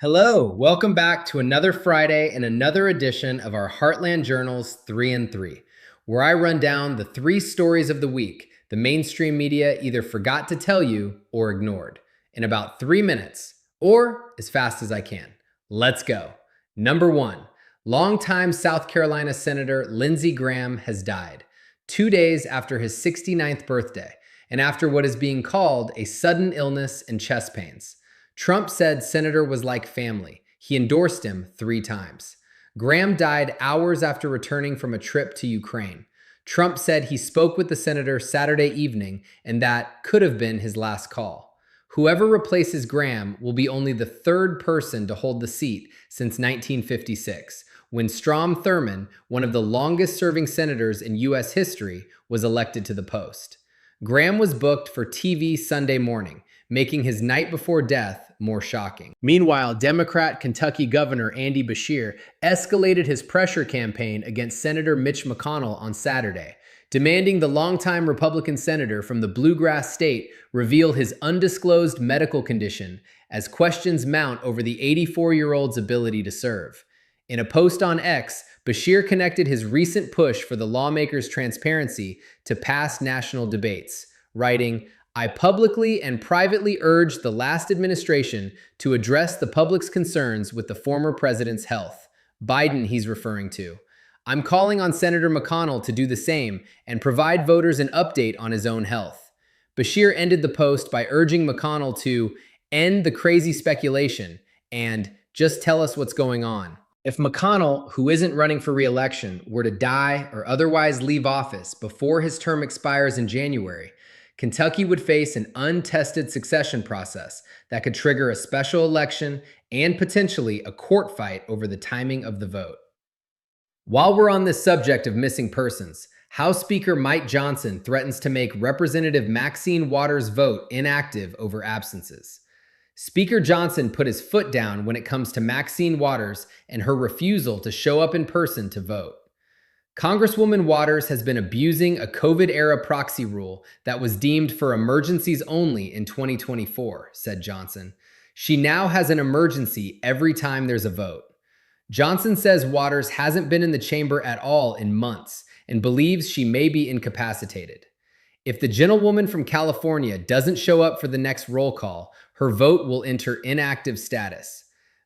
Hello, welcome back to another Friday and another edition of our Heartland Journals 3 and 3, where I run down the three stories of the week the mainstream media either forgot to tell you or ignored in about 3 minutes, or as fast as I can. Let's go. Number one, longtime South Carolina Senator Lindsey Graham has died 2 days after his 69th birthday and after what is being called a sudden illness and chest pains. Trump said Senator was like family. He endorsed him 3 times. Graham died hours after returning from a trip to Ukraine. Trump said he spoke with the senator Saturday evening and that could have been his last call. Whoever replaces Graham will be only the third person to hold the seat since 1956, when Strom Thurmond, one of the longest-serving senators in U.S. history, was elected to the post. Graham was booked for TV Sunday morning, making his night before death more shocking. Meanwhile, Democrat Kentucky Governor Andy Beshear escalated his pressure campaign against Senator Mitch McConnell on Saturday, demanding the longtime Republican senator from the bluegrass state reveal his undisclosed medical condition as questions mount over the 84-year-old's ability to serve. In a post on X, Beshear connected his recent push for the lawmakers' transparency to past national debates, writing, "I publicly and privately urge the last administration to address the public's concerns with the former president's health." Biden he's referring to. "I'm calling on Senator McConnell to do the same and provide voters an update on his own health." Beshear ended the post by urging McConnell to end the crazy speculation and just tell us what's going on. If McConnell, who isn't running for re-election, were to die or otherwise leave office before his term expires in January, Kentucky would face an untested succession process that could trigger a special election and potentially a court fight over the timing of the vote. While we're on this subject of missing persons, House Speaker Mike Johnson threatens to make Representative Maxine Waters' vote inactive over absences. Speaker Johnson put his foot down when it comes to Maxine Waters and her refusal to show up in person to vote. Congresswoman Waters has been abusing a COVID-era proxy rule that was deemed for emergencies only in 2024, said Johnson. She now has an emergency every time there's a vote. Johnson says Waters hasn't been in the chamber at all in months and believes she may be incapacitated. If the gentlewoman from California doesn't show up for the next roll call, her vote will enter inactive status.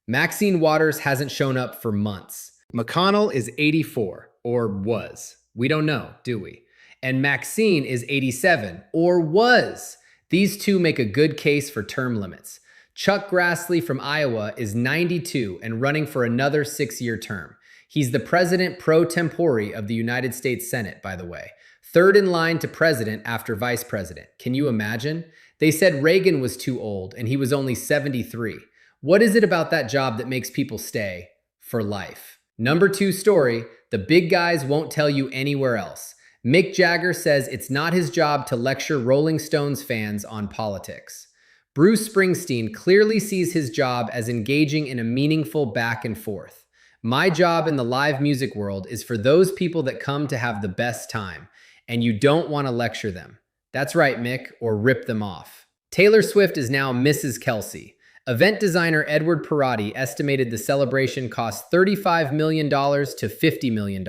Maxine Waters hasn't shown up for months. McConnell is 84, or was. We don't know, do we? And Maxine is 87, or was. These two make a good case for term limits. Chuck Grassley from Iowa is 92 and running for another 6-year term. He's the president pro tempore of the United States Senate, by the way. Third in line to president after vice president. Can you imagine? They said Reagan was too old and he was only 73. What is it about that job that makes people stay for life? Number 2 story, the big guys won't tell you anywhere else. Mick Jagger says it's not his job to lecture Rolling Stones fans on politics. Bruce Springsteen clearly sees his job as engaging in a meaningful back and forth. My job in the live music world is for those people that come to have the best time, and you don't want to lecture them. That's right, Mick, or rip them off. Taylor Swift is now Mrs. Kelsey. Event designer Edward Parati estimated the celebration cost $35 million to $50 million,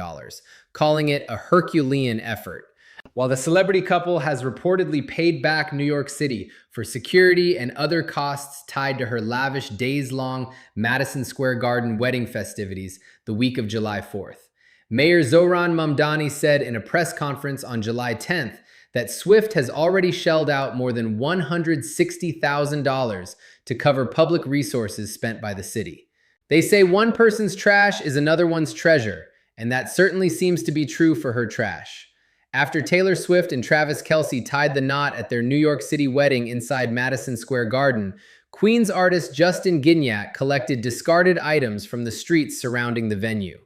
calling it a Herculean effort. While the celebrity couple has reportedly paid back New York City for security and other costs tied to her lavish days-long Madison Square Garden wedding festivities the week of July 4th. Mayor Zohran Mamdani said in a press conference on July 10th that Swift has already shelled out more than $160,000 to cover public resources spent by the city. They say one person's trash is another one's treasure, and that certainly seems to be true for her trash. After Taylor Swift and Travis Kelce tied the knot at their New York City wedding inside Madison Square Garden, Queens artist Justin Guignac collected discarded items from the streets surrounding the venue.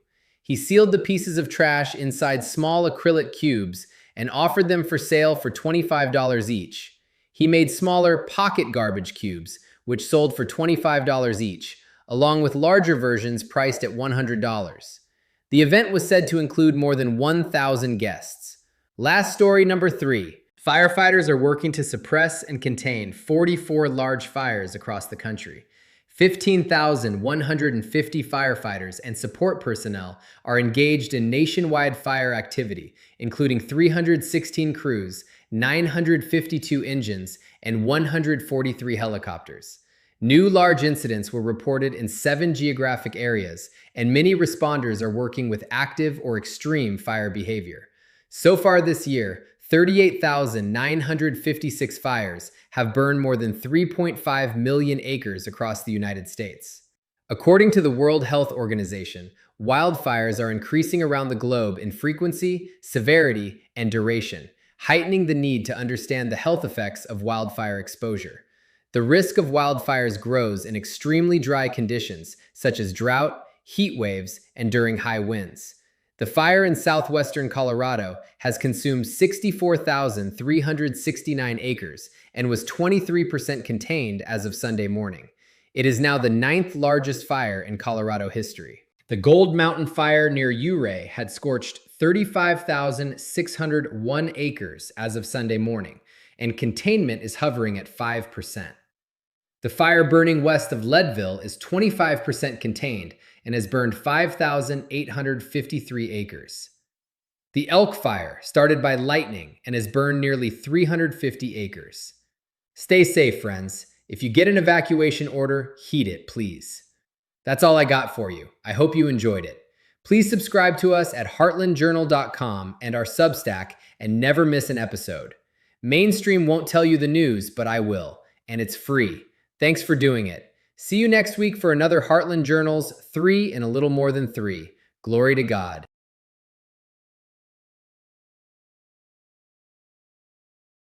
He sealed the pieces of trash inside small acrylic cubes and offered them for sale for $25 each. He made smaller pocket garbage cubes, which sold for $25 each, along with larger versions priced at $100. The event was said to include more than 1,000 guests. Last story, number 3. Firefighters are working to suppress and contain 44 large fires across the country. 15,150 firefighters and support personnel are engaged in nationwide fire activity, including 316 crews, 952 engines, and 143 helicopters. New large incidents were reported in 7 geographic areas, and many responders are working with active or extreme fire behavior. So far this year, 38,956 fires have burned more than 3.5 million acres across the United States. According to the World Health Organization, wildfires are increasing around the globe in frequency, severity, and duration, heightening the need to understand the health effects of wildfire exposure. The risk of wildfires grows in extremely dry conditions, such as drought, heat waves, and during high winds. The fire in southwestern Colorado has consumed 64,369 acres and was 23% contained as of Sunday morning. It is now the 9th largest fire in Colorado history. The Gold Mountain Fire near Ouray had scorched 35,601 acres as of Sunday morning, and containment is hovering at 5%. The fire burning west of Leadville is 25% contained and has burned 5,853 acres. The Elk Fire started by lightning and has burned nearly 350 acres. Stay safe, friends. If you get an evacuation order, heed it, please. That's all I got for you. I hope you enjoyed it. Please subscribe to us at heartlandjournal.com and our Substack and never miss an episode. Mainstream won't tell you the news, but I will, and it's free. Thanks for doing it. See you next week for another Heartland Journals 3 and a little more than 3. Glory to God.